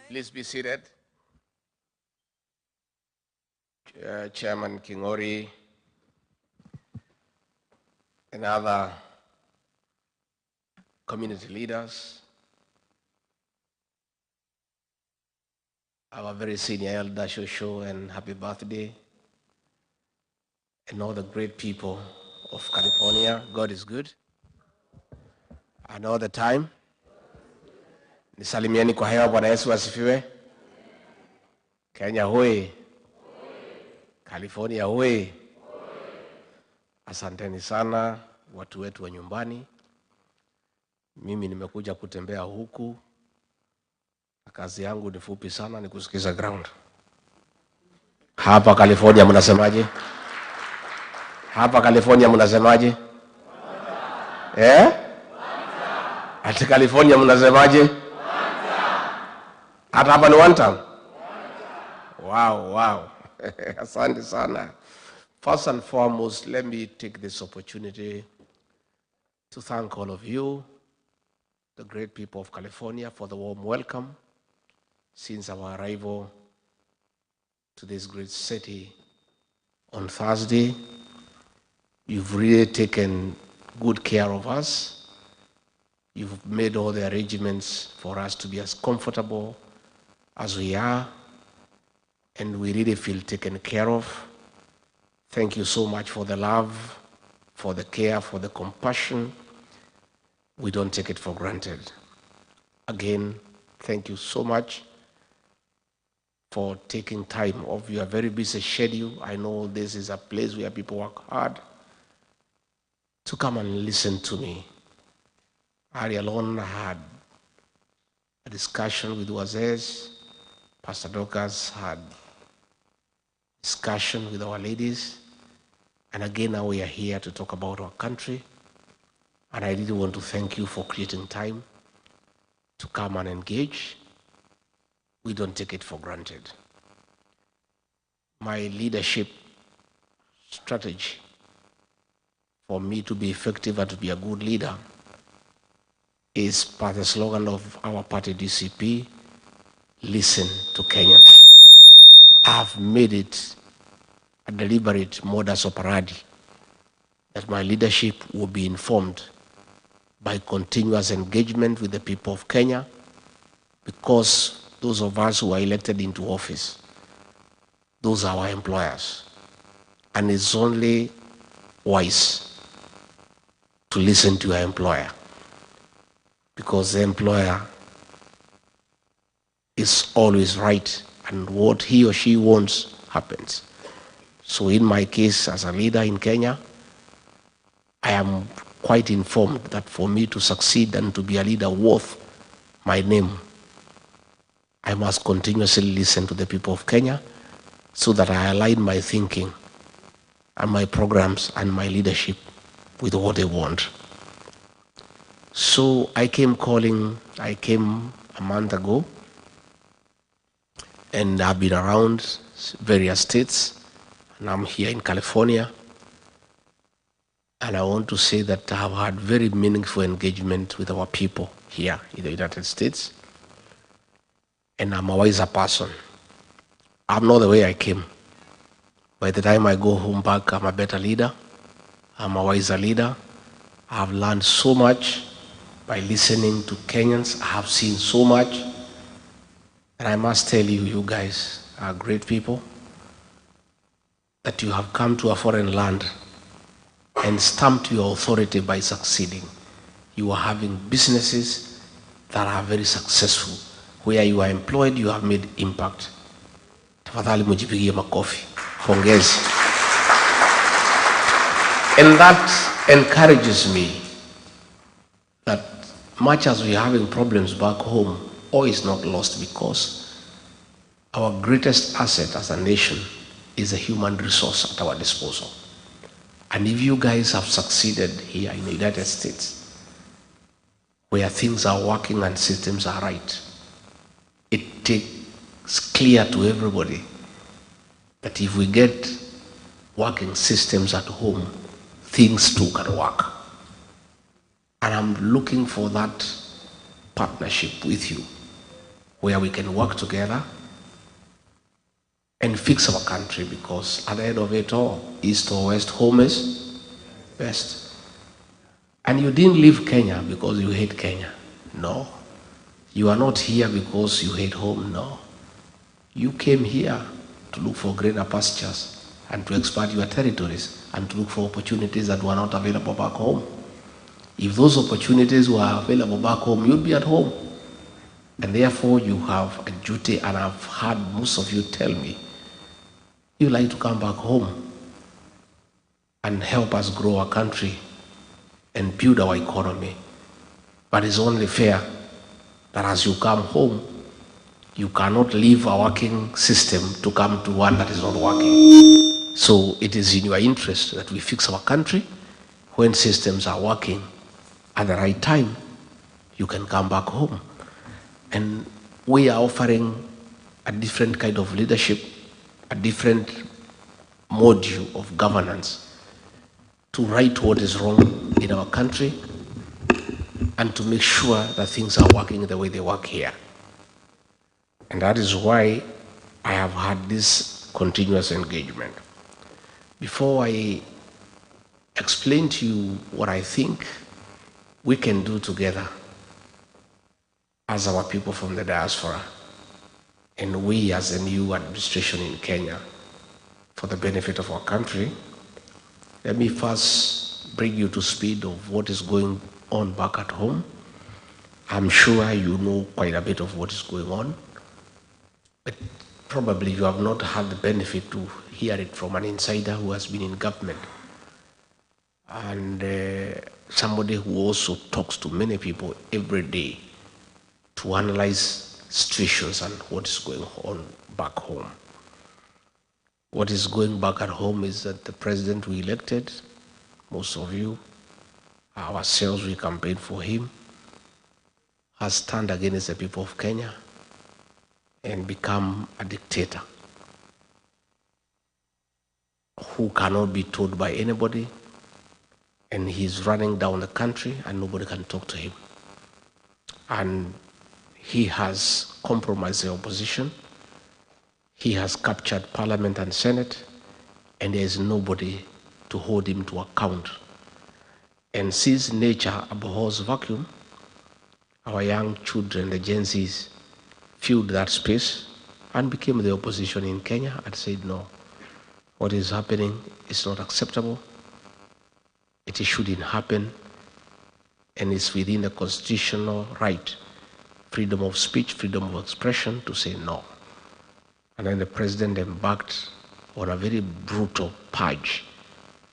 Please be seated. Chairman Kingori and other community leaders, our very senior elder Shosho, and happy birthday, and all the great people of California. God is good. And all the time. Nisalimieni kwa hewa. Bwana Yesu asifiwe. Kenya hoi. California hoi. Asanteni sana watu wetu wa nyumbani. Mimi nimekuja kutembea huku. Kazi yangu ni fupi sana, ni kusikiza ground. Hapa California mnasemaje? Hapa California mnasemaje? Ati California mnasemaje? Hata hapa ni one time? Wow. Asante sana. First and foremost, let me take this opportunity to thank all of you, the great people of California, for the warm welcome since our arrival to this great city on Thursday. You've really taken good care of us. You've made all the arrangements for us to be as comfortable as we are, and we really feel taken care of. Thank you so much for the love, for the care, for the compassion. We don't take it for granted. Again, thank you so much for taking time off your very busy schedule. I know this is a place where people work hard to come and listen to me. I alone had a discussion with Wazes. Pastor Dorcas had discussion with our ladies. And again, now we are here to talk about our country. And I really want to thank you for creating time to come and engage. We don't take it for granted. My leadership strategy for me to be effective and to be a good leader is part of the slogan of our party, DCP, listen to Kenyans. I've made it a deliberate modus operandi that my leadership will be informed by continuous engagement with the people of Kenya, because those of us who are elected into office, those are our employers. And it's only wise to listen to your employer, because the employer is always right, and what he or she wants happens. So in my case, as a leader in Kenya, I am quite informed that for me to succeed and to be a leader worth my name, I must continuously listen to the people of Kenya so that I align my thinking and my programs and my leadership with what they want. So I came a month ago, and I've been around various states, and I'm here in California. And I want to say that I've had very meaningful engagement with our people here in the United States. And I'm a wiser person. I'm not the way I came. By the time I go home back, I'm a better leader. I'm a wiser leader. I've learned so much by listening to Kenyans. I have seen so much. And I must tell you, you guys are great people, that you have come to a foreign land and stamped your authority by succeeding. You are having businesses that are very successful. Where you are employed, you have made impact. Tafadhali mujipigie makofi. Pongezi. And that encourages me that much as we are having problems back home, all is not lost, because our greatest asset as a nation is a human resource at our disposal. And if you guys have succeeded here in the United States, where things are working and systems are right, it takes clear to everybody that if we get working systems at home, things too can work. And I'm looking for that partnership with you. where we can work together and fix our country, because at the end of it all, east or west, home is best. And you didn't leave Kenya because you hate Kenya. No. You are not here because you hate home. No. You came here to look for greener pastures and to expand your territories and to look for opportunities that were not available back home. If those opportunities were available back home, you'd be at home. And therefore you have a duty, and I've heard most of you tell me, you like to come back home and help us grow our country and build our economy. But it's only fair that as you come home, you cannot leave a working system to come to one that is not working. So it is in your interest that we fix our country. When systems are working at the right time, you can come back home. And we are offering a different kind of leadership, a different module of governance to right what is wrong in our country and to make sure that things are working the way they work here. And that is why I have had this continuous engagement. Before I explain to you what I think we can do together as our people from the diaspora, and we as a new administration in Kenya for the benefit of our country, let me first bring you to speed of what is going on back at home. I'm sure you know quite a bit of what is going on, but probably you have not had the benefit to hear it from an insider who has been in government, and somebody who also talks to many people every day to analyze situations and what is going on back home. What is going back at home is that the president we elected, most of you, ourselves, we campaigned for him, has turned against the people of Kenya and become a dictator who cannot be told by anybody, and he's running down the country and nobody can talk to him. And he has compromised the opposition. He has captured Parliament and Senate, and there is nobody to hold him to account. And since nature abhors vacuum, our young children, the Gen Zs, filled that space and became the opposition in Kenya and said, no, what is happening is not acceptable. It shouldn't happen, and it's within the constitutional right, freedom of speech, freedom of expression, to say no. And then the president embarked on a very brutal purge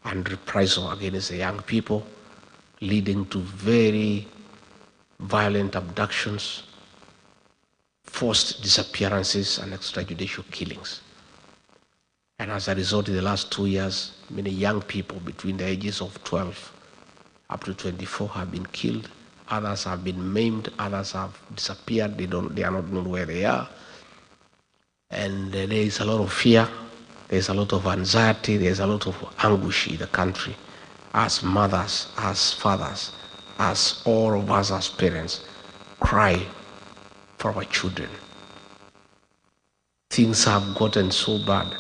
and reprisal against the young people, leading to very violent abductions, forced disappearances, and extrajudicial killings. And as a result, in the last 2 years, many young people between the ages of 12 up to 24 have been killed. Others have been maimed. Others have disappeared. They are not known where they are. And there is a lot of fear. There's a lot of anxiety. There's a lot of anguish in the country, as mothers, as fathers, as all of us as parents cry for our children. Things have gotten so bad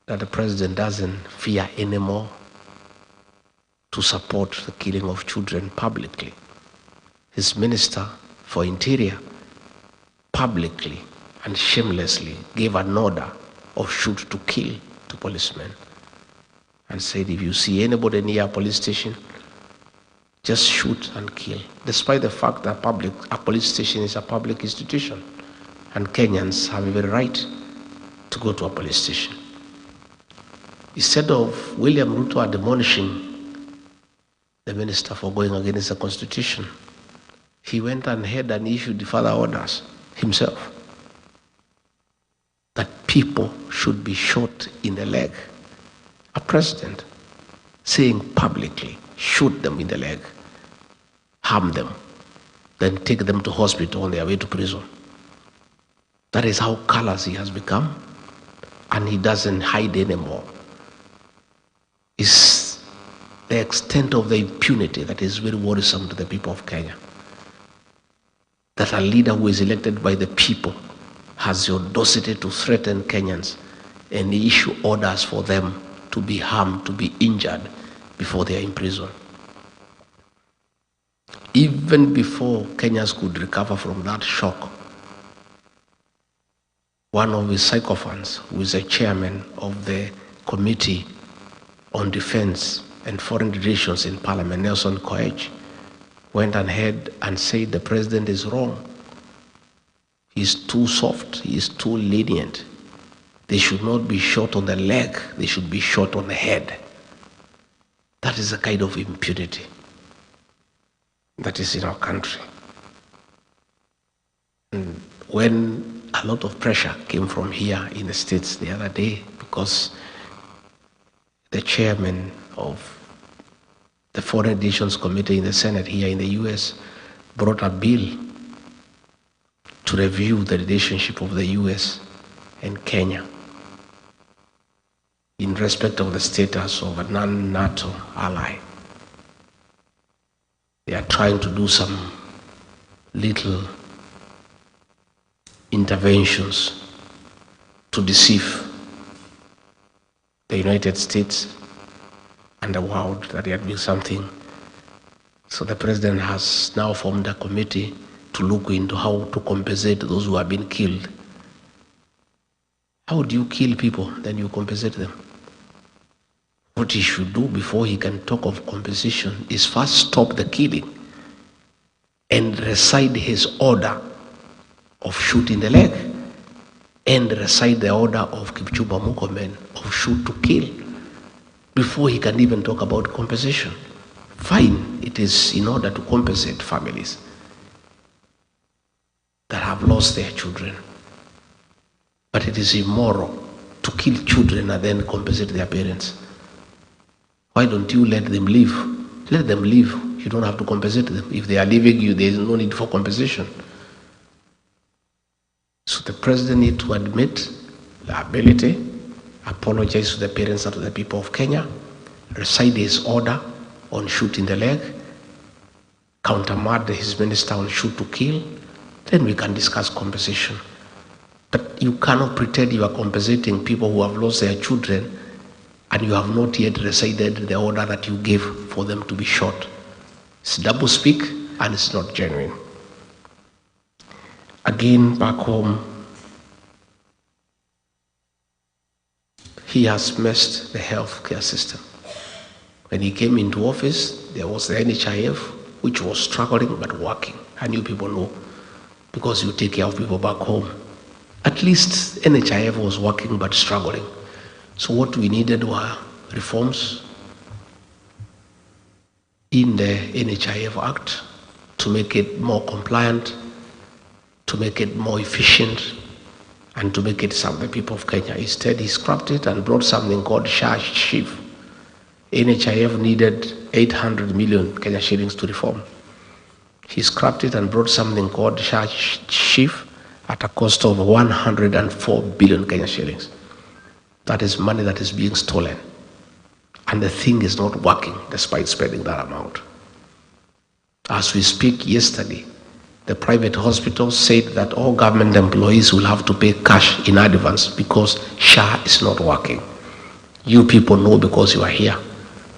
that the president doesn't fear anymore to support the killing of children publicly. His minister for Interior publicly and shamelessly gave an order of shoot to kill to policemen and said, if you see anybody near a police station, just shoot and kill, despite the fact that a police station is a public institution and Kenyans have every right to go to a police station. Instead of William Ruto admonishing the minister for going against the constitution, he went ahead and issued further orders himself that people should be shot in the leg. A president saying publicly, shoot them in the leg, harm them, then take them to hospital on their way to prison. That is how callous he has become, and he doesn't hide anymore. It's the extent of the impunity that is very worrisome to the people of Kenya. that a leader who is elected by the people has the audacity to threaten Kenyans and issue orders for them to be harmed, to be injured before they are in prison. Even before Kenyans could recover from that shock, one of his sycophants, who is a chairman of the Committee on Defense and Foreign Relations in Parliament, Nelson Koech, went ahead and said the president is wrong. He's too soft, he's too lenient. They should not be shot on the leg, they should be shot on the head. That is a kind of impunity that is in our country. And when a lot of pressure came from here in the States the other day, because the chairman of the Foreign Relations Committee in the Senate here in the US brought a bill to review the relationship of the US and Kenya in respect of the status of a non-NATO ally. They are trying to do some little interventions to deceive the United States and the world that they are doing something. So the president has now formed a committee to look into how to compensate those who have been killed. How do you kill people, then you compensate them? What he should do before he can talk of compensation is first stop the killing and recite his order of shooting the leg and recite the order of Kipchumba Murkomen of shoot to kill before he can even talk about compensation. Fine, it is in order to compensate families that have lost their children. But it is immoral to kill children and then compensate their parents. Why don't you let them live? Let them live. You don't have to compensate them. If they are leaving you, there is no need for compensation. So the president needs to admit liability, apologize to the parents and to the people of Kenya, recite his order on shooting the leg, countermand his minister on shoot to kill, then we can discuss compensation. But you cannot pretend you are compensating people who have lost their children and you have not yet recited the order that you gave for them to be shot. It's double speak and it's not genuine. Again, back home, he has messed the healthcare system. When he came into office, there was the NHIF, which was struggling but working. And you people know, because you take care of people back home. At least NHIF was working but struggling. So what we needed were reforms in the NHIF Act to make it more compliant, to make it more efficient, and to make it serve the people of Kenya. Instead, he scrapped it and brought something called SHIF. NHIF needed 800 million Kenya shillings to reform. He scrapped it and brought something called SHIF at a cost of 104 billion Kenya shillings. That is money that is being stolen. And the thing is not working despite spending that amount. As we speak, yesterday, the private hospital said that all government employees will have to pay cash in advance because SHA is not working. You people know because you are here.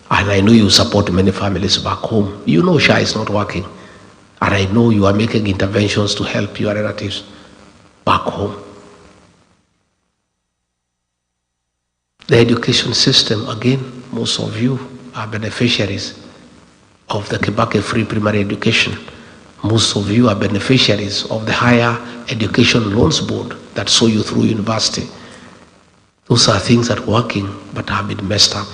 And I know you support many families back home. You know SHA is not working. And I know you are making interventions to help your relatives back home. The education system, again, most of you are beneficiaries of the Kibaki Free Primary Education. Most of you are beneficiaries of the Higher Education Loans Board that saw you through university. Those are things that are working but have been messed up.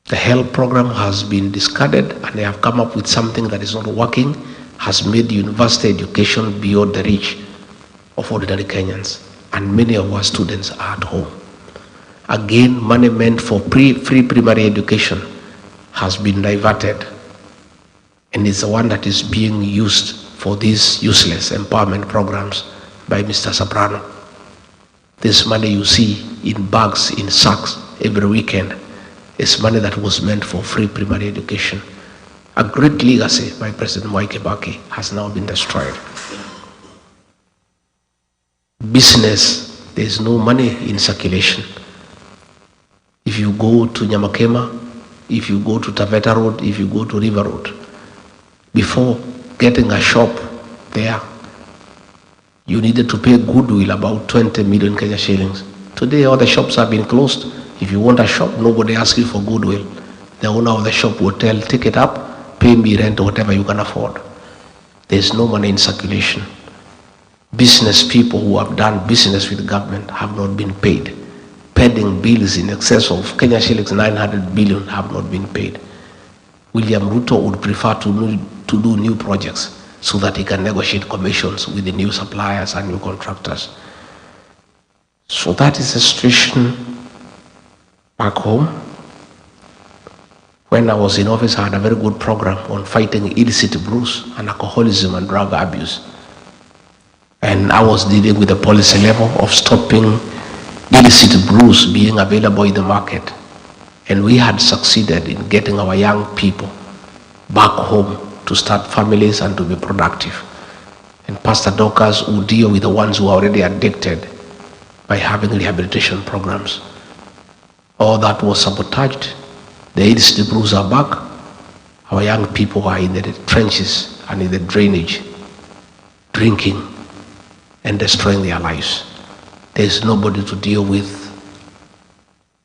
The health program has been discarded and they have come up with something that is not working, has made university education beyond the reach of ordinary Kenyans. And many of our students are at home. Again, money meant for free primary education has been diverted and is the one that is being used for these useless empowerment programs by Mr. Soprano. This money you see in bags, in sacks every weekend is money that was meant for free primary education. A great legacy by President Mwai Kibaki has now been destroyed. Business, there is no money in circulation. If you go to Nyamakema, if you go to Taveta Road, if you go to River Road, before getting a shop there, you needed to pay goodwill about 20 million Kenya shillings. Today, all the shops have been closed. If you want a shop, nobody asks you for goodwill. The owner of the shop will tell, take it up, pay me rent or whatever you can afford. There's no money in circulation. Business people who have done business with the government have not been paid. Pending bills in excess of Kenya shillings 900 billion have not been paid. William Ruto would prefer to do new projects so that he can negotiate commissions with the new suppliers and new contractors. So that is the situation back home. When I was in office, I had a very good program on fighting illicit brews and alcoholism and drug abuse. And I was dealing with the policy level of stopping illicit brews being available in the market. And we had succeeded in getting our young people back home to start families and to be productive. And Pastor Dorcas would deal with the ones who are already addicted by having rehabilitation programs. All that was sabotaged. The illicit brews are back. Our young people are in the trenches and in the drainage, drinking and destroying their lives. There's nobody to deal with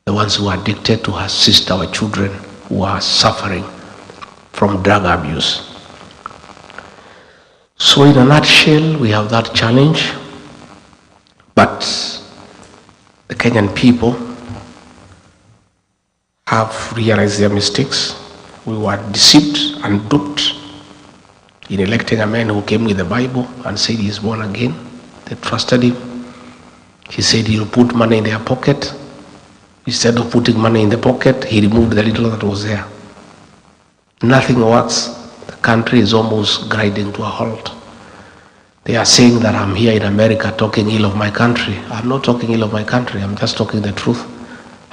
the ones who are addicted, to assist our children who are suffering from drug abuse. So in a nutshell, we have that challenge, but the Kenyan people have realized their mistakes. We were deceived and duped in electing a man who came with the Bible and said he is born again. They trusted him. He said he'll put money in their pocket. Instead of putting money in the pocket, he removed the little that was there. Nothing works. The country is almost grinding to a halt. They are saying that I'm here in America talking ill of my country. I'm not talking ill of my country. I'm just talking the truth.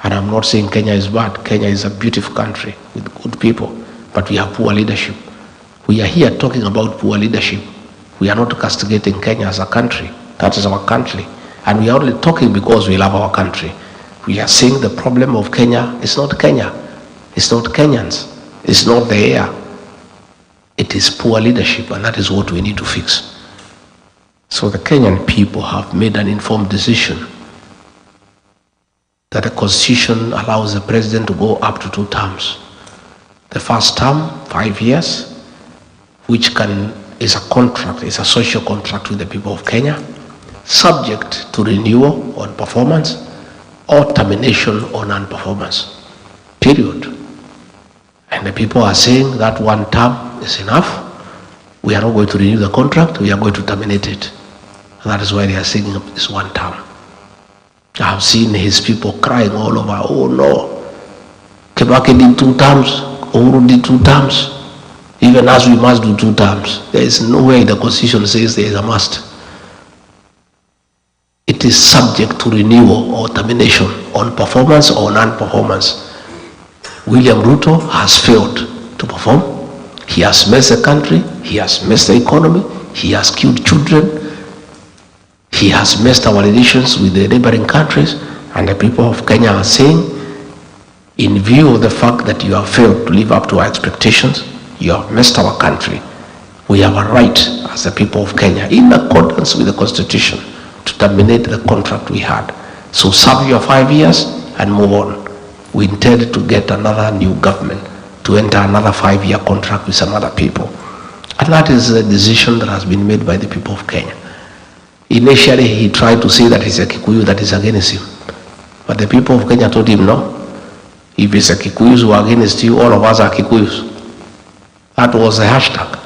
And I'm not saying Kenya is bad. Kenya is a beautiful country with good people, but we have poor leadership. We are here talking about poor leadership. We are not castigating Kenya as a country. That is our country. And we are only talking because we love our country. We are saying the problem of Kenya is not Kenya. It's not Kenyans. It's not the air. It is poor leadership, and that is what we need to fix. So the Kenyan people have made an informed decision that the Constitution allows the president to go up to 2 terms. The first term, 5 years, which is a contract, is a social contract with the people of Kenya, subject to renewal on performance or termination on non-performance, period. And the people are saying that 1 term is enough. We are not going to renew the contract, we are going to terminate it. And that is why they are saying it's 1 term. I have seen his people crying all over, oh no, Kibaki did 2 terms, Uhuru did 2 terms, even as we must do 2 terms. There is no way the Constitution says there is a must. It is subject to renewal or termination on performance or non-performance. William Ruto has failed to perform. He has messed the country, he has messed the economy, he has killed children, he has messed our relations with the neighboring countries, and the people of Kenya are saying, in view of the fact that you have failed to live up to our expectations, you have messed our country, we have a right as the people of Kenya, in accordance with the Constitution, to terminate the contract we had. So serve your 5 years and move on. We intend to get another new government to enter another 5-year contract with some other people. And that is a decision that has been made by the people of Kenya. Initially, he tried to say that it's a Kikuyu that is against him. But the people of Kenya told him no. If it's a Kikuyus who are against you, all of us are Kikuyus. That was the hashtag.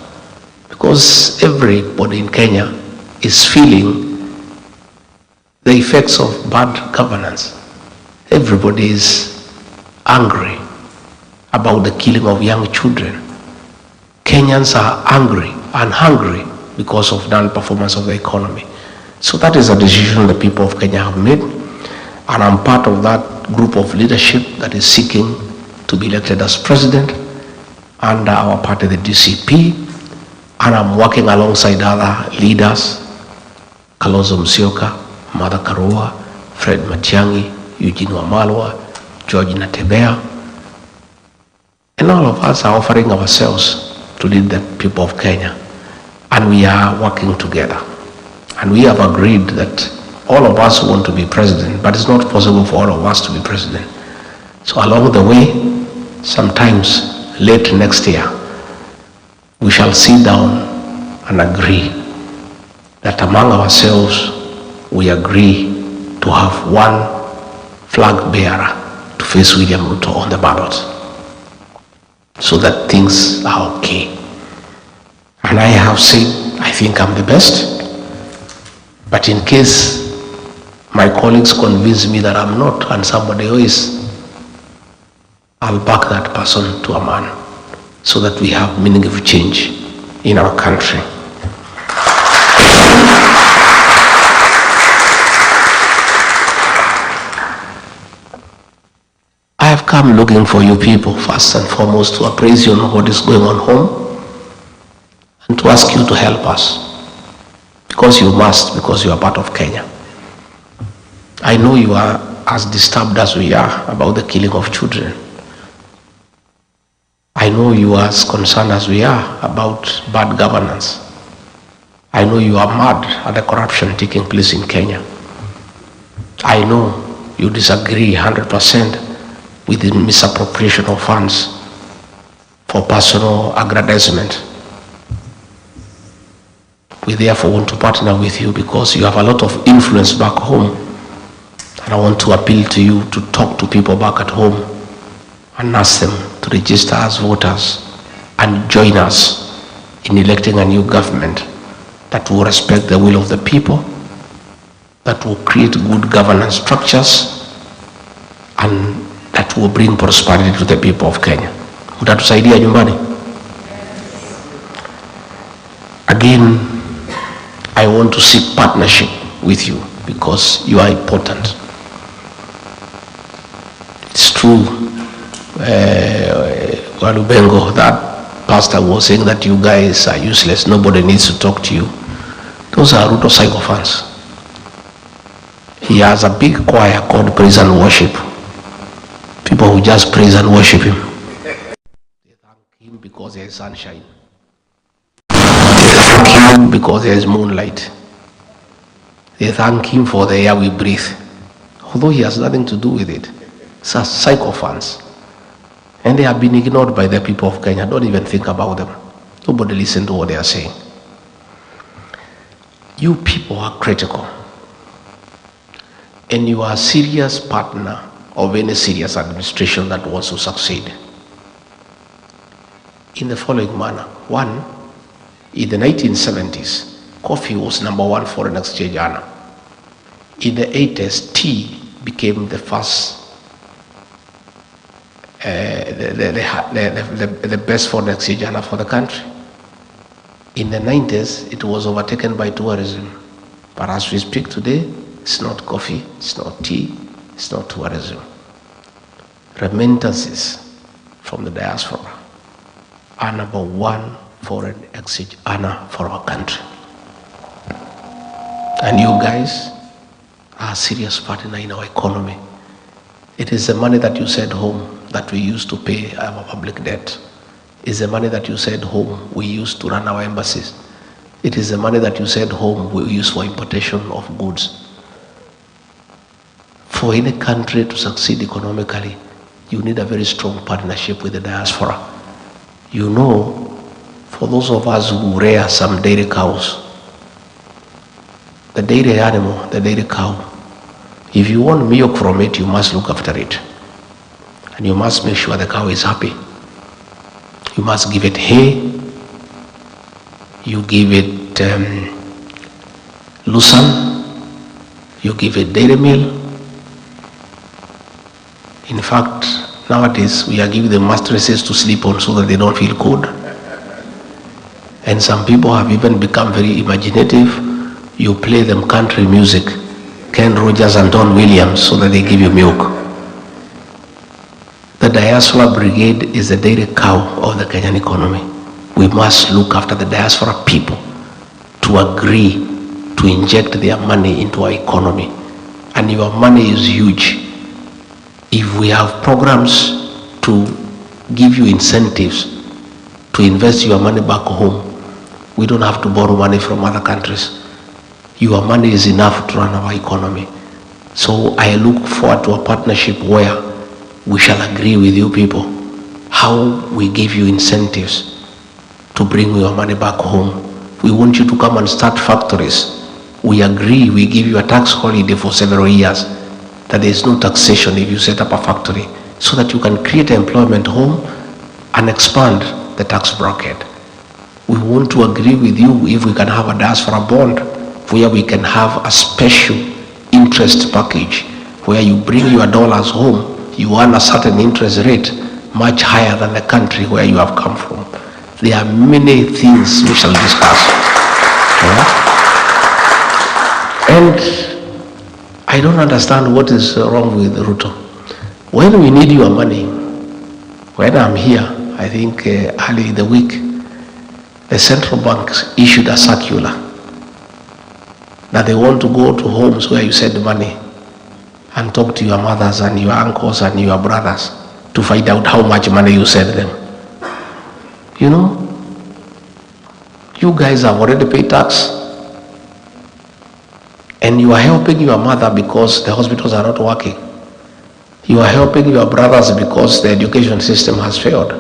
Because everybody in Kenya is feeling the effects of bad governance. Everybody is angry about the killing of young children. Kenyans are angry and hungry because of non-performance of the economy. So that is a decision the people of Kenya have made, and I'm part of that group of leadership that is seeking to be elected as president. under our party, the DCP, and I'm working alongside other leaders, Kalonzo Musyoka, Martha Karua, Fred Matiang'i, Eugene Wamalwa, George Natembea, and all of us are offering ourselves to lead the people of Kenya, and we are working together. And we have agreed that all of us want to be president, but it's not possible for all of us to be president. So along the way, sometimes late next year, we shall sit down and agree that among ourselves, we agree to have one flag bearer to face William Ruto on the ballot, so that things are okay. And I have said, I think I'm the best, but in case my colleagues convince me that I'm not and somebody else, I'll back that person to a man so that we have meaningful change in our country. I have come looking for you people first and foremost to appraise you on what is going on home and to ask you to help us, because you must, because you are part of Kenya. I know you are as disturbed as we are about the killing of children. I know you are as concerned as we are about bad governance. I know you are mad at the corruption taking place in Kenya. I know you disagree 100% with the misappropriation of funds for personal aggrandizement. We therefore want to partner with you because you have a lot of influence back home. And I want to appeal to you to talk to people back at home and ask them to register as voters and join us in electing a new government that will respect the will of the people, that will create good governance structures, and that will bring prosperity to the people of Kenya. Mtatusaidia nyumbani? Again, I want to seek partnership with you because you are important. It's true, Walubengo, that pastor was saying that you guys are useless, nobody needs to talk to you. Those are Ruto sycophants. He has a big choir called Praise and Worship. People who just praise and worship him. They thank him because there is sunshine. They thank him because there is moonlight. They thank him for the air we breathe, although he has nothing to do with it. It's a sycophants. And they have been ignored by the people of Kenya. Don't even think about them. Nobody listen to what they are saying. You people are critical. And you are a serious partner of any serious administration that wants to succeed. In the following manner. One, in the 1970s, coffee was #1 foreign exchange earner. In the 80s, tea became the first, the best foreign exchange earner for the country. In the 90s, it was overtaken by tourism. But as we speak today, it's not coffee, it's not tea, it's not tourism. Remittances from the diaspora are #1 foreign exchange earner for our country. And you guys are a serious partner in our economy. It is the money that you send home that we use to pay our public debt. It's the money that you send home we use to run our embassies. It is the money that you send home we use for importation of goods. For any country to succeed economically, you need a very strong partnership with the diaspora. You know, for those of us who rear some dairy cows, the dairy animal, the dairy cow, if you want milk from it, you must look after it. And you must make sure the cow is happy. You must give it hay, you give it lucerne, you give it dairy meal. In fact, nowadays we are giving them mattresses to sleep on so that they don't feel cold. And some people have even become very imaginative. You play them country music, Ken Rogers and Don Williams, so that they give you milk. The diaspora brigade is the dairy cow of the Kenyan economy. We must look after the diaspora people to agree to inject their money into our economy. And your money is huge. If we have programs to give you incentives to invest your money back home, we don't have to borrow money from other countries. Your money is enough to run our economy. So I look forward to a partnership where we shall agree with you people how we give you incentives to bring your money back home. We want you to come and start factories. We agree, we give you a tax holiday for several years, that there is no taxation if you set up a factory, so that you can create employment home and expand the tax bracket. We want to agree with you if we can have a diaspora bond where we can have a special interest package where you bring your dollars home, you earn a certain interest rate much higher than the country where you have come from. There are many things we shall discuss. And I don't understand what is wrong with Ruto. When we need your money, when I'm here, I think early in the week, the central bank issued a circular that they want to go to homes where you send money and talk to your mothers and your uncles and your brothers to find out how much money you send them. You know, you guys have already paid tax and you are helping your mother because the hospitals are not working. You are helping your brothers because the education system has failed.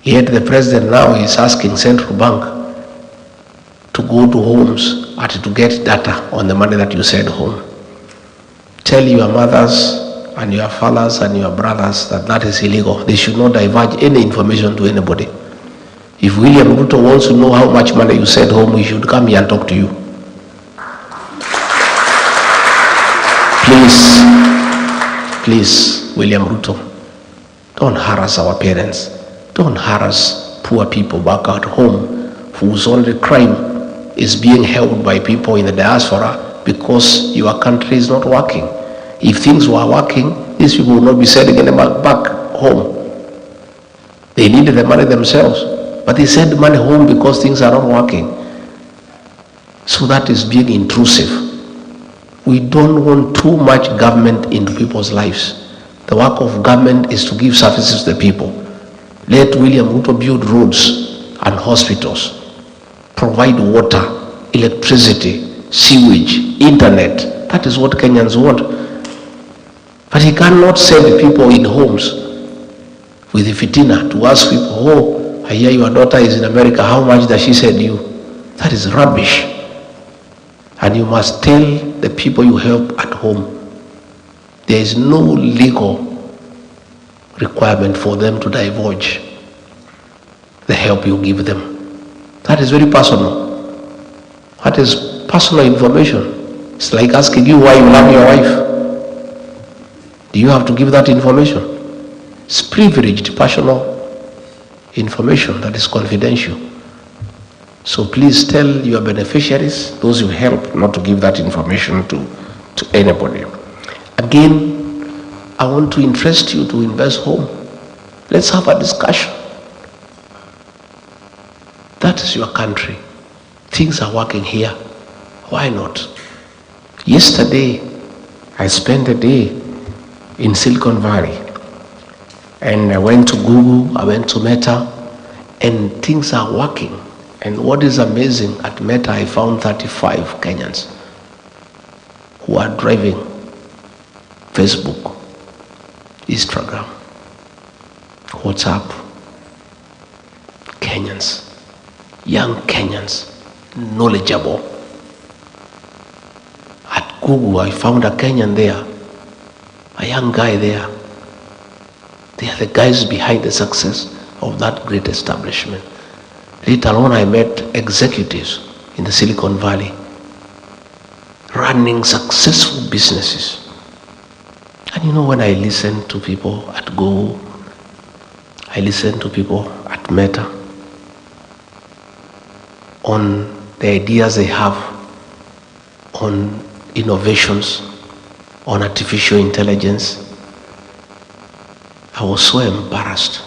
Yet the president now is asking central bank to go to homes and to get data on the money that you send home. Tell your mothers and your fathers and your brothers that that is illegal. They should not divulge any information to anybody. If William Ruto wants to know how much money you send home, he should come here and talk to you. Please, William Ruto, don't harass our parents. Don't harass poor people back at home whose only crime is being held by people in the diaspora because your country is not working. If things were working, these people would not be sending any money back home. They needed the money themselves, but they send money home because things are not working. So that is being intrusive. We don't want too much government into people's lives. The work of government is to give services to the people. Let William Ruto build roads and hospitals, provide water, electricity, sewage, internet. That is what Kenyans want. But he cannot send people in homes with a fitina to ask people, oh, I hear your daughter is in America, how much does she send you? That is rubbish. And you must tell the people you help at home, there is no legal requirement for them to divulge the help you give them. That is very personal. That is personal information. It's like asking you why you love your wife. Do you have to give that information? It's privileged personal information that is confidential. So please tell your beneficiaries, those you help, not to give that information to anybody. Again, I want to interest you to invest home. Let's have a discussion. That is your country. Things are working here. Why not? Yesterday, I spent a day in Silicon Valley. And I went to Google, I went to Meta, and things are working. And what is amazing, at Meta I found 35 Kenyans who are driving Facebook, Instagram, WhatsApp. Kenyans, young Kenyans, knowledgeable. At Google I found a Kenyan there, a young guy there. They are the guys behind the success of that great establishment. Later on, I met executives in the Silicon Valley running successful businesses. And you know, when I listen to people at Google, I listen to people at Meta on the ideas they have on innovations, on artificial intelligence, I was so embarrassed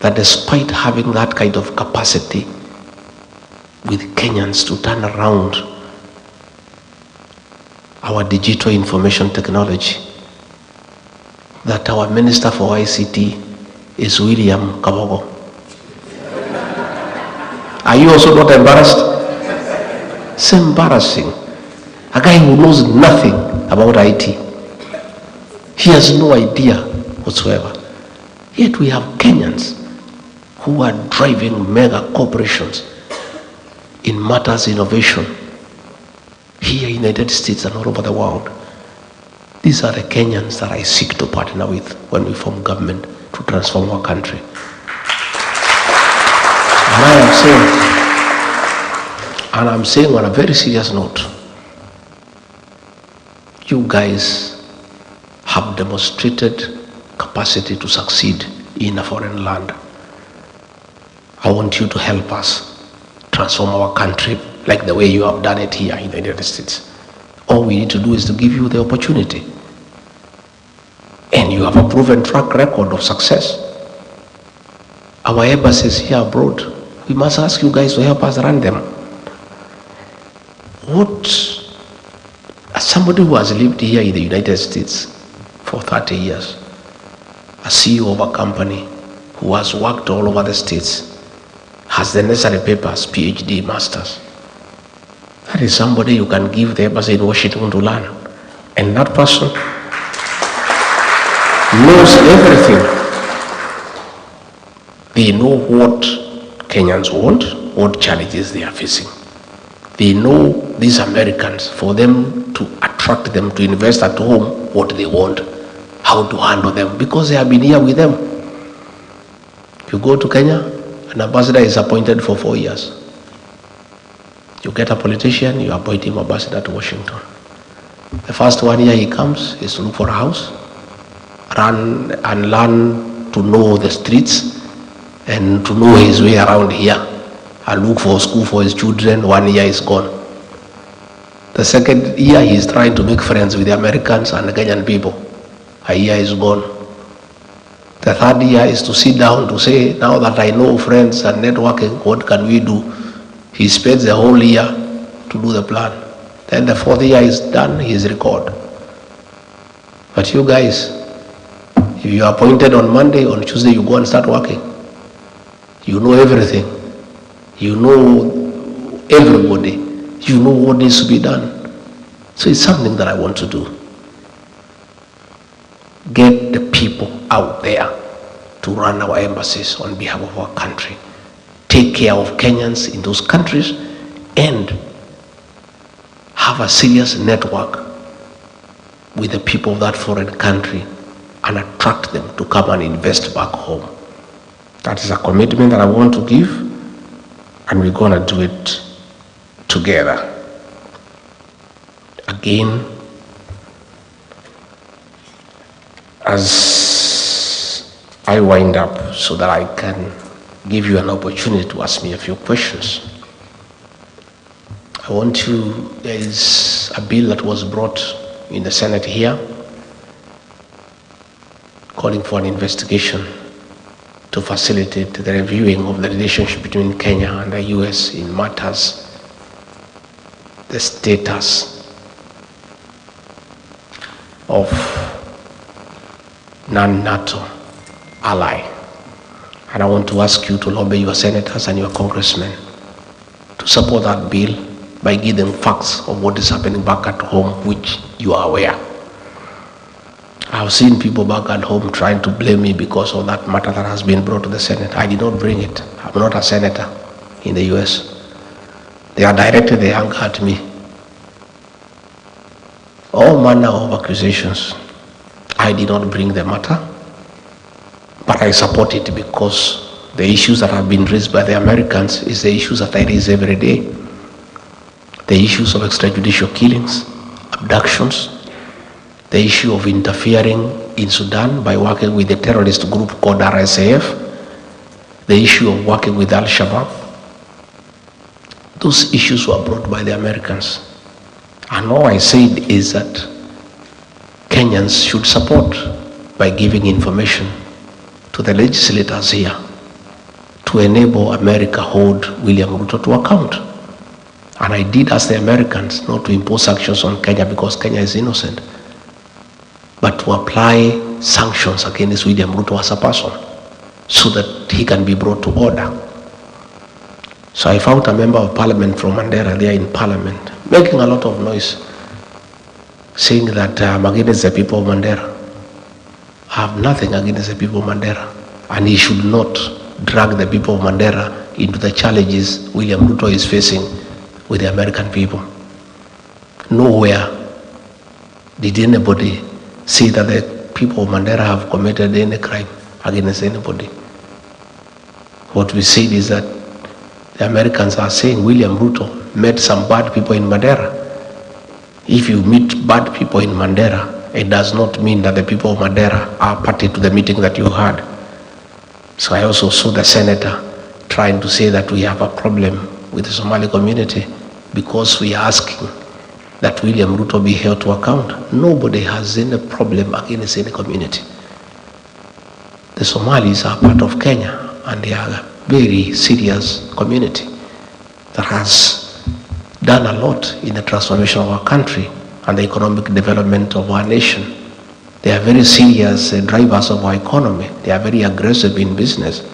that despite having that kind of capacity with Kenyans to turn around our digital information technology, that our Minister for ICT is William Kabogo. Are you also not embarrassed? It's embarrassing. A guy who knows nothing about IT. He has no idea whatsoever. Yet we have Kenyans who are driving mega corporations in matters innovation here in the United States and all over the world. These are the Kenyans that I seek to partner with when we form government to transform our country. And I'm saying on a very serious note, you guys have demonstrated capacity to succeed in a foreign land. I want you to help us transform our country like the way you have done it here in the United States. All we need to do is to give you the opportunity. And you have a proven track record of success. Our embassies here abroad, we must ask you guys to help us run them. As somebody who has lived here in the United States for 30 years, a CEO of a company who has worked all over the States, has the necessary papers, PhD, masters. That is somebody you can give the embassy in Washington to learn. And that person knows everything. They know what Kenyans want, what challenges they are facing. They know these Americans, for them to attract them to invest at home, what they want, how to handle them, because they have been here with them. You go to Kenya, an ambassador is appointed for 4 years. You get a politician, you appoint him ambassador to Washington. The first 1 year he comes is to look for a house, run and learn to know the streets and to know his way around here, and look for a school for his children. 1 year is gone. The second year he is trying to make friends with the Americans and the Kenyan people. A year is gone. The third year is to sit down to say, now that I know friends and networking, what can we do? He spends the whole year to do the plan. Then the fourth year is done, he is recalled. But you guys, if you are appointed on Monday, on Tuesday you go and start working. You know everything. You know everybody. You know what needs to be done. So it's something that I want to do. Get the people out there to run our embassies on behalf of our country. Take care of Kenyans in those countries and have a serious network with the people of that foreign country and attract them to come and invest back home. That is a commitment that I want to give, and we're going to do it together. Again, as I wind up so that I can give you an opportunity to ask me a few questions, there is a bill that was brought in the Senate here calling for an investigation to facilitate the reviewing of the relationship between Kenya and the US in matters, the status of non-NATO ally. And I want to ask you to lobby your senators and your congressmen to support that bill by giving facts of what is happening back at home, which you are aware. I've seen people back at home trying to blame me because of that matter that has been brought to the Senate. I did not bring it. I'm not a senator in the US. They are directed their anger at me. All manner of accusations. I did not bring the matter, but I support it because the issues that have been raised by the Americans is the issues that I raise every day. The issues of extrajudicial killings, abductions, the issue of interfering in Sudan by working with a terrorist group called RSAF, the issue of working with Al-Shabaab. Those issues were brought by the Americans. And all I said is that Kenyans should support by giving information to the legislators here to enable America hold William Ruto to account. And I did ask the Americans not to impose sanctions on Kenya because Kenya is innocent, but to apply sanctions against William Ruto as a person so that he can be brought to order. So I found a member of parliament from Mandera there in parliament making a lot of noise, saying that I'm against the people of Mandera. I have nothing against the people of Mandera, and he should not drag the people of Mandera into the challenges William Ruto is facing with the American people. Nowhere did anybody say that the people of Mandera have committed any crime against anybody. What we said is that the Americans are saying William Ruto met some bad people in Mandera. If you meet bad people in Mandera, it does not mean that the people of Mandera are party to the meeting that you had. So I also saw the senator trying to say that we have a problem with the Somali community because we are asking that William Ruto be held to account. Nobody has any problem against any community. The Somalis are part of Kenya, and they are a very serious community that has done a lot in the transformation of our country and the economic development of our nation. They are very serious drivers of our economy. They are very aggressive in business.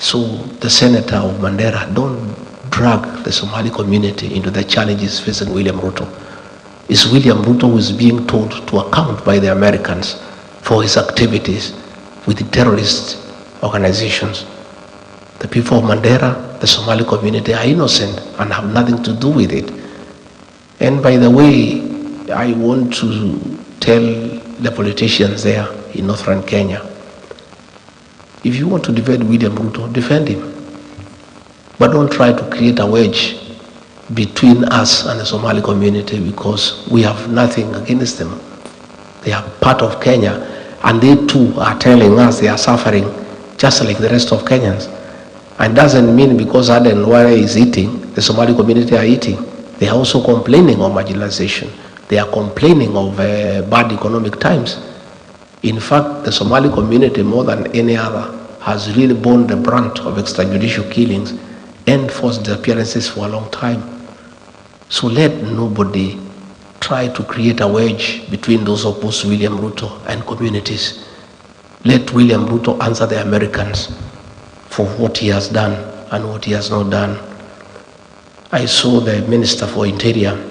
So the senator of Mandera, don't drag the Somali community into the challenges facing William Ruto. It's William Ruto who is being told to account by the Americans for his activities with the terrorist organizations. The people of Mandera, the Somali community, are innocent and have nothing to do with it. And by the way, I want to tell the politicians there in northern Kenya, if you want to defend William Ruto, defend him. But don't try to create a wedge between us and the Somali community because we have nothing against them. They are part of Kenya, and they too are telling us they are suffering just like the rest of Kenyans. And doesn't mean because Aden Ware is eating, the Somali community are eating. They are also complaining of marginalization. They are complaining of bad economic times. In fact, the Somali community, more than any other, has really borne the brunt of extrajudicial killings and forced disappearances for a long time. So let nobody try to create a wedge between those opposed to William Ruto and communities. Let William Ruto answer the Americans for what he has done and what he has not done. I saw the Minister for Interior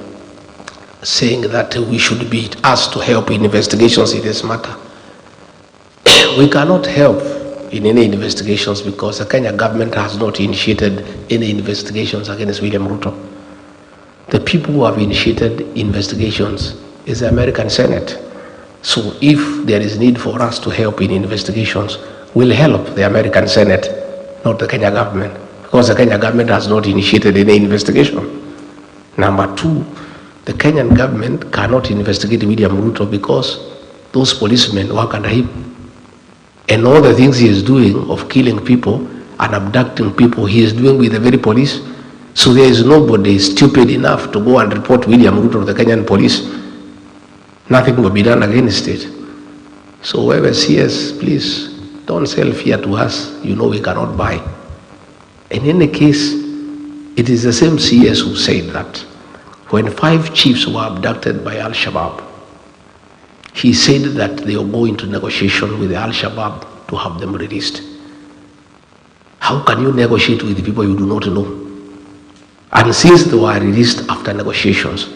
saying that we should be asked to help in investigations in this matter. We cannot help in any investigations because the Kenya government has not initiated any investigations against William Ruto. The people who have initiated investigations is the American Senate. So if there is need for us to help in investigations, we'll help the American Senate, not the Kenya government, because the Kenya government has not initiated any investigation. Number two, the Kenyan government cannot investigate William Ruto because those policemen work under him. And all the things he is doing of killing people and abducting people, he is doing with the very police. So there is nobody stupid enough to go and report William Ruto to the Kenyan police. Nothing will be done against it. So Wewe CS, please don't sell fear to us. You know we cannot buy. In any case, it is the same CS who said that when 5 chiefs were abducted by Al-Shabaab, he said that they will go into negotiation with the Al-Shabaab to have them released. How can you negotiate with people you do not know? And since they were released after negotiations,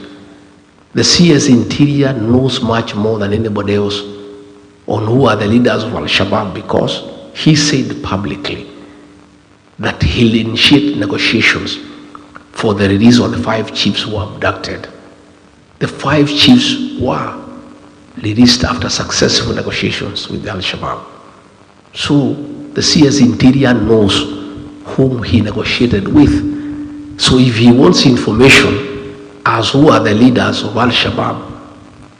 the CS Interior knows much more than anybody else on who are the leaders of Al-Shabaab because he said publicly that he'll initiate negotiations for the release of the 5 chiefs who were abducted. The 5 chiefs were released after successful negotiations with the Al-Shabaab. So the CS Interior knows whom he negotiated with. So if he wants information as who are the leaders of Al-Shabaab,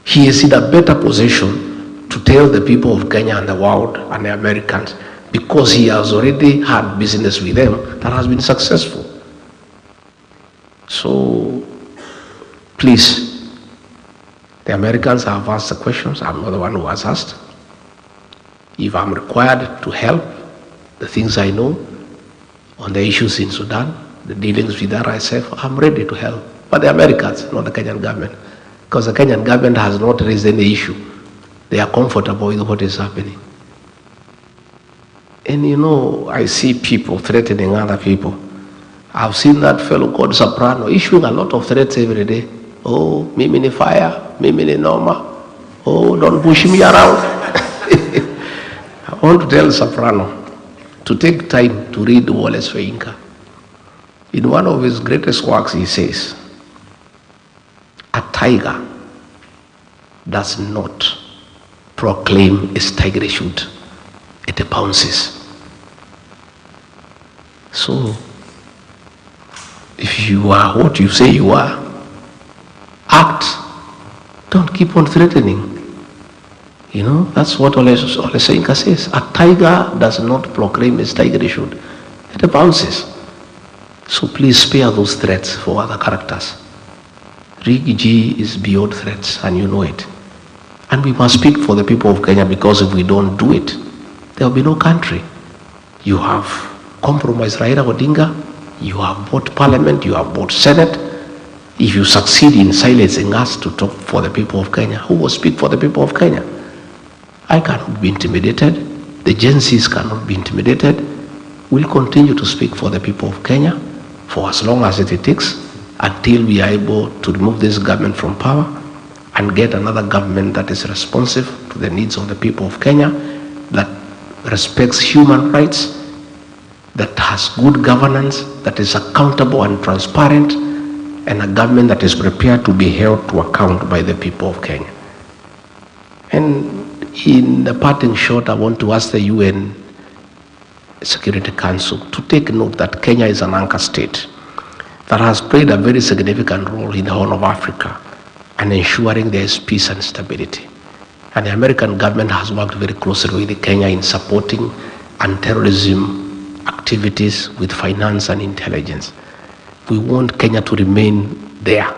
he is in a better position to tell the people of Kenya and the world and the Americans because he has already had business with them that has been successful. So please, the Americans have asked the questions. I'm not the one who has asked. If I'm required to help, the things I know on the issues in Sudan, the dealings with RSF, I'm ready to help. But the Americans, not the Kenyan government, because the Kenyan government has not raised any issue. They are comfortable with what is happening. And you know, I see people threatening other people. I've seen that fellow called Soprano issuing a lot of threats every day. Oh, mimi ni fire, mimi ni Noma. Oh, don't push me around. I want to tell Soprano to take time to read Wallace Feinka. In one of his greatest works, he says, a tiger does not proclaim its tigerhood, it pounces. So, if you are what you say you are, act. Don't keep on threatening. You know, that's what Ole Feinka says. A tiger does not proclaim its tigerhood, it pounces. So please spare those threats for other characters. Rigiji is beyond threats, and you know it. And we must speak for the people of Kenya, because if we don't do it, there will be no country. You have compromised Raila Odinga, you have bought parliament, you have bought Senate. If you succeed in silencing us to talk for the people of Kenya, who will speak for the people of Kenya? I cannot be intimidated. The Gen Zs cannot be intimidated. We'll continue to speak for the people of Kenya for as long as it takes, until we are able to remove this government from power and get another government that is responsive to the needs of the people of Kenya, that respects human rights, that has good governance, that is accountable and transparent, and a government that is prepared to be held to account by the people of Kenya. And in the parting shot, I want to ask the UN Security Council to take note that Kenya is an anchor state that has played a very significant role in the Horn of Africa and ensuring there is peace and stability. And the American government has worked very closely with Kenya in supporting anti-terrorism activities with finance and intelligence. We want Kenya to remain there.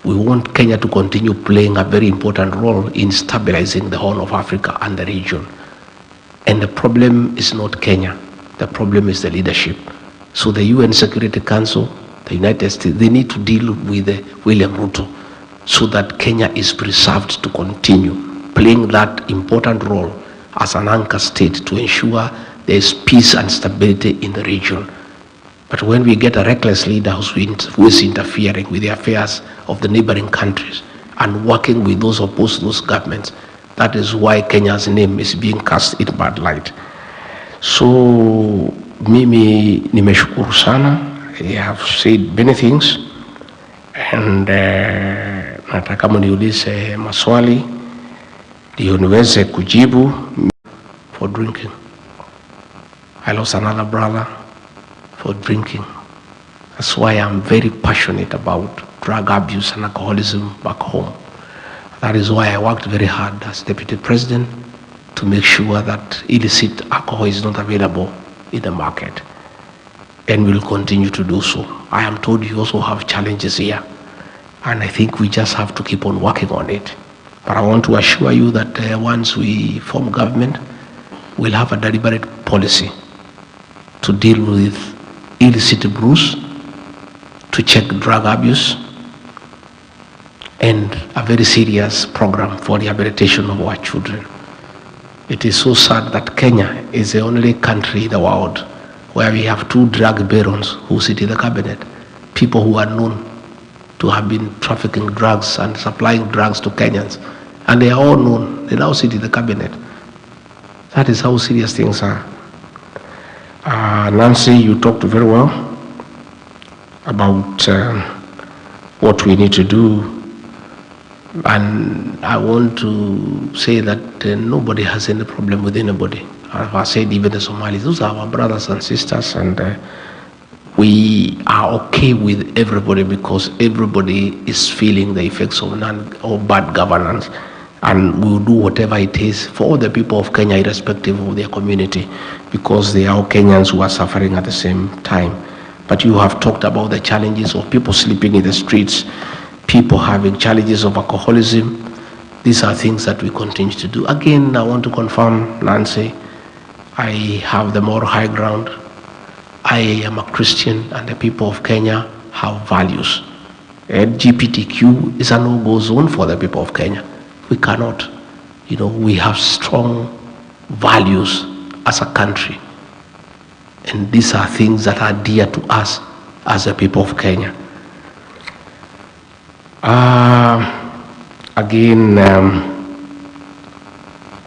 We want Kenya to continue playing a very important role in stabilizing the Horn of Africa and the region. And the problem is not Kenya. The problem is the leadership. So the UN Security Council, the United States, they need to deal with William Ruto so that Kenya is preserved to continue playing that important role as an anchor state to ensure there is peace and stability in the region. But when we get a reckless leader who is interfering with the affairs of the neighboring countries and working with those opposed to those governments, that is why Kenya's name is being cast in bad light. So, mimi nimeshukuru sana. I have said many things, and nataka mniulize maswali ndio niweze kujibu. For drinking, I lost another brother for drinking. That's why I'm very passionate about drug abuse and alcoholism back home. That is why I worked very hard as deputy president to make sure that illicit alcohol is not available in the market, and will continue to do so. I am told you also have challenges here, and I think we just have to keep on working on it. But I want to assure you that once we form government, we'll have a deliberate policy to deal with illicit brews, to check drug abuse, and a very serious program for rehabilitation of our children. It is so sad that Kenya is the only country in the world where we have 2 drug barons who sit in the cabinet, people who are known to have been trafficking drugs and supplying drugs to Kenyans, and they are all known. They now sit in the cabinet. That is how serious things are. Nancy, you talked very well about what we need to do. And I want to say that nobody has any problem with anybody. As I said, even the Somalis, those are our brothers and sisters, and we are okay with everybody because everybody is feeling the effects of bad governance, and we will do whatever it is for all the people of Kenya, irrespective of their community, because they are all Kenyans who are suffering at the same time. But you have talked about the challenges of people sleeping in the streets, people having challenges of alcoholism. these are things that we continue to do. Again, I want to confirm, Nancy, I have the moral high ground. I am a Christian, and the people of Kenya have values. LGBTQ is a no-go zone for the people of Kenya. We cannot, we have strong values as a country. And these are things that are dear to us as the people of Kenya. Again,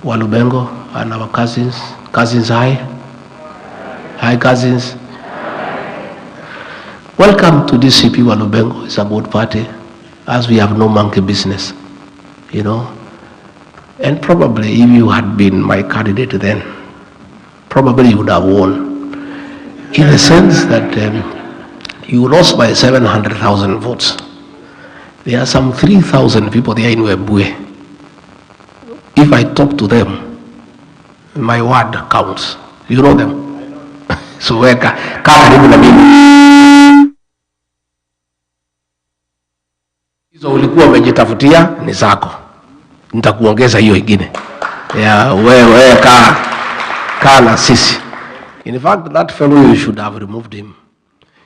Walubengo and our cousins. Cousins, hi. Hi, cousins. Welcome to DCP Walubengo. It's a good party, as we have no monkey business, And probably if you had been my candidate then, probably you would have won. In the sense that you lost by 700,000 votes. There are some 3,000 people there in Wewe. If I talk to them, my word counts. You know them? So karibu na mimi. Hizo ulikuwa umejitafutia ni zako. Nitakuongeza hiyo ingine. Wewe kaa na sisi. In fact, that fellow, you should have removed him.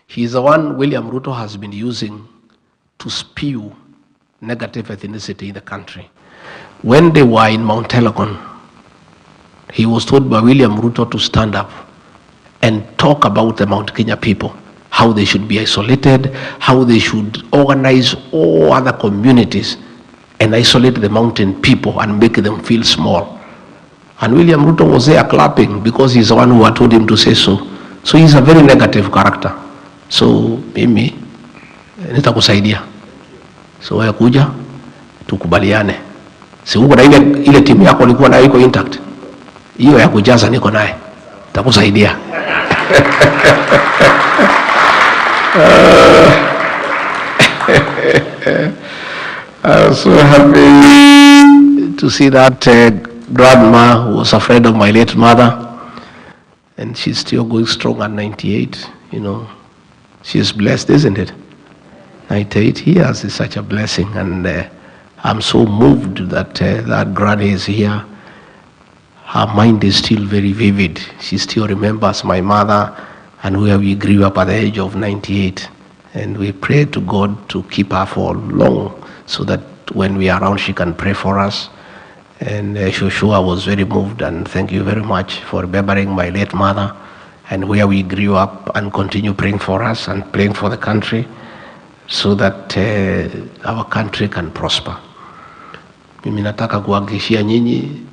He is the one William Ruto has been using to spew negative ethnicity in the country. When they were in Mount Elgon, he was told by William Ruto to stand up and talk about the Mount Kenya people, how they should be isolated, how they should organize all other communities and isolate the mountain people and make them feel small. And William Ruto was there clapping because he's the one who had told him to say so. So he's a very negative character. So mimi nitakusaidia. So wewe kuja tukubaliane. Si uko na ile timu yako ilikuwa nayo iko intact. Hiyo ya kujaza niko naye. Nitakusaidia. I'm so happy to see that grandma who was a friend of my late mother, and she's still going strong at 98. She's blessed, isn't it? 98 years is such a blessing, and I'm so moved that that granny is here. Her mind is still very vivid. She still remembers my mother and where we grew up at the age of 98. And we pray to God to keep her for long so that when we are around, she can pray for us. And Shoshua was very moved, and thank you very much for remembering my late mother and where we grew up, and continue praying for us and praying for the country so that our country can prosper. Mimi nataka kuhakikishia nyinyi,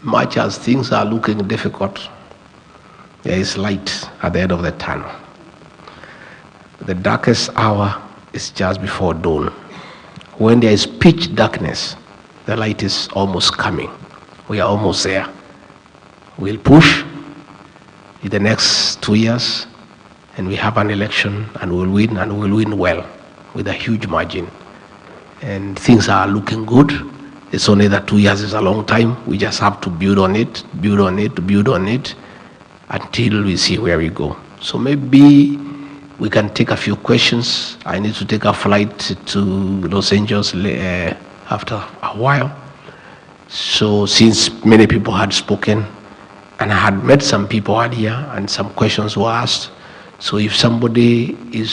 much as things are looking difficult, there is light at the end of the tunnel. The darkest hour is just before dawn. When there is pitch darkness, the light is almost coming. We are almost there. We'll push in the next 2 years, and we have an election, and we'll win well with a huge margin. And things are looking good. It's only that 2 years is a long time. We just have to build on it until we see where we go. So maybe we can take a few questions. I need to take a flight to Los Angeles after a while. So since many people had spoken, and I had met some people earlier, and some questions were asked, so if somebody is